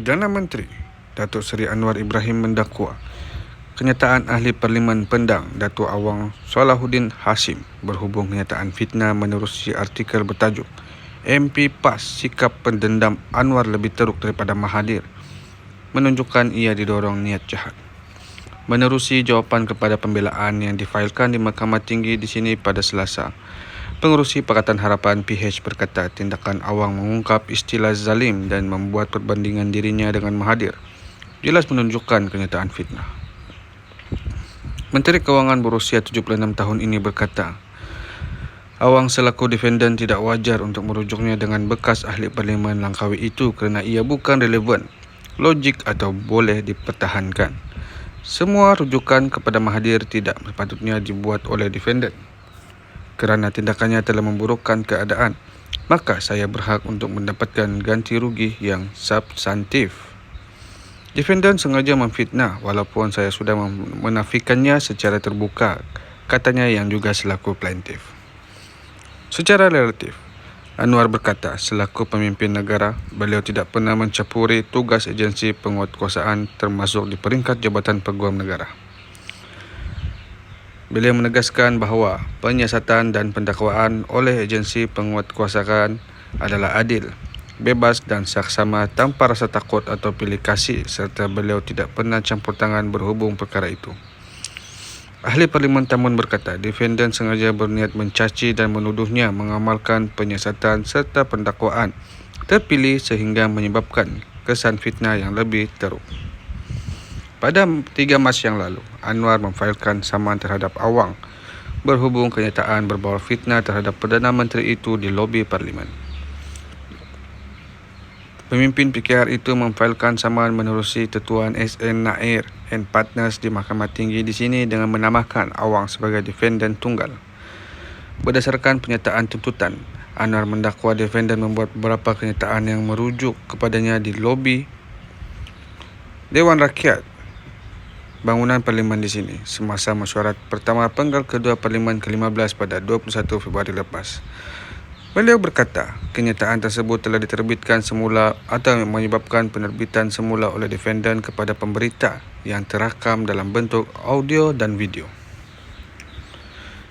Perdana Menteri Datuk Seri Anwar Ibrahim mendakwa kenyataan Ahli Parlimen Pendang Datuk Awang Salahuddin Hashim berhubung kenyataan fitnah menerusi artikel bertajuk MP PAS sikap pendendam Anwar lebih teruk daripada Mahathir menunjukkan ia didorong niat jahat. Menerusi jawapan kepada pembelaan yang difailkan di Mahkamah Tinggi di sini pada Selasa, Pengerusi Pakatan Harapan PH berkata tindakan Awang mengungkap istilah zalim dan membuat perbandingan dirinya dengan Mahathir jelas menunjukkan kenyataan fitnah. Menteri Kewangan berusia 76 tahun ini berkata, Awang selaku defendan tidak wajar untuk merujuknya dengan bekas ahli parlimen Langkawi itu kerana ia bukan relevan, logik atau boleh dipertahankan. Semua rujukan kepada Mahathir tidak sepatutnya dibuat oleh defendan. Kerana tindakannya telah memburukkan keadaan, maka saya berhak untuk mendapatkan ganti rugi yang substantif. Defendan sengaja memfitnah walaupun saya sudah menafikannya secara terbuka, katanya yang juga selaku plaintiff. Secara relatif, Anwar berkata selaku pemimpin negara, beliau tidak pernah mencampuri tugas agensi penguatkuasaan termasuk di peringkat Jabatan Peguam Negara. Beliau menegaskan bahawa penyiasatan dan pendakwaan oleh agensi penguatkuasaan adalah adil, bebas dan saksama tanpa rasa takut atau pilih kasih serta beliau tidak pernah campur tangan berhubung perkara itu. Ahli Parlimen Tamun berkata defendan sengaja berniat mencaci dan menuduhnya mengamalkan penyiasatan serta pendakwaan terpilih sehingga menyebabkan kesan fitnah yang lebih teruk. Pada 3 Mac yang lalu, Anwar memfailkan saman terhadap Awang berhubung kenyataan berbau fitnah terhadap Perdana Menteri itu di lobi Parlimen. Pemimpin PKR itu memfailkan saman menerusi Tetuan SN Nair and Partners di Mahkamah Tinggi di sini dengan menamakan Awang sebagai defendan tunggal. Berdasarkan pernyataan tuntutan, Anwar mendakwa defendan membuat beberapa kenyataan yang merujuk kepadanya di lobi Dewan Rakyat Bangunan Parlimen di sini semasa mesyuarat pertama penggal kedua Parlimen ke-15 pada 21 Februari lepas. Beliau berkata, kenyataan tersebut telah diterbitkan semula atau menyebabkan penerbitan semula oleh defendan kepada pemberita yang terakam dalam bentuk audio dan video.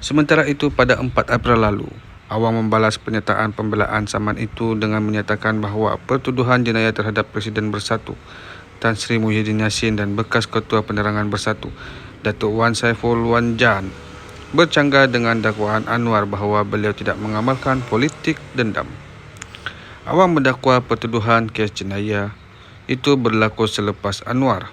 Sementara itu, pada 4 April lalu, Awang membalas pernyataan pembelaan saman itu dengan menyatakan bahawa pertuduhan jenayah terhadap Presiden Bersatu Tan Sri Muhyiddin Yassin dan bekas Ketua Penerangan Bersatu Datuk Wan Saiful Wan Jan bercanggah dengan dakwaan Anwar bahawa beliau tidak mengamalkan politik dendam. Awang mendakwa pertuduhan kes jenayah itu berlaku selepas Anwar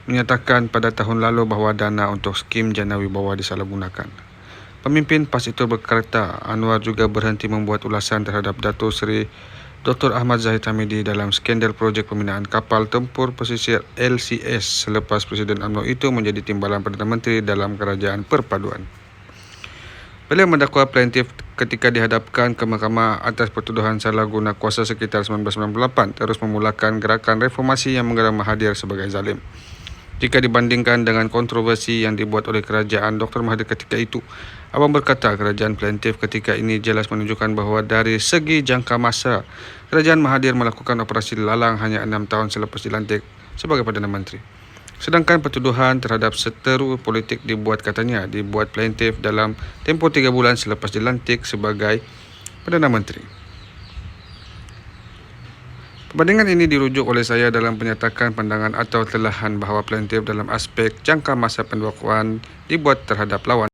menyatakan pada tahun lalu bahawa dana untuk skim Jana Wibawa disalahgunakan. Pemimpin PAS itu berkata Anwar juga berhenti membuat ulasan terhadap Datuk Seri Dr. Ahmad Zahid Hamidi dalam skandal projek pembinaan kapal tempur pesisir LCS selepas Presiden UMNO itu menjadi timbalan Perdana Menteri dalam kerajaan perpaduan. Beliau mendakwa plaintiff ketika dihadapkan ke mahkamah atas pertuduhan salah guna kuasa sekitar 1998 terus memulakan gerakan reformasi yang menggeram Mahathir sebagai zalim. Jika dibandingkan dengan kontroversi yang dibuat oleh kerajaan Dr. Mahathir ketika itu, Awang berkata kerajaan plaintiff ketika ini jelas menunjukkan bahawa dari segi jangka masa, kerajaan Mahathir melakukan operasi lalang hanya 6 tahun selepas dilantik sebagai Perdana Menteri. Sedangkan pertuduhan terhadap seteru politik dibuat plaintiff dalam tempoh 3 bulan selepas dilantik sebagai Perdana Menteri. Perbandingan ini dirujuk oleh saya dalam penyatakan pandangan atau telahan bahawa plaintiff dalam aspek jangka masa pendakwaan dibuat terhadap lawan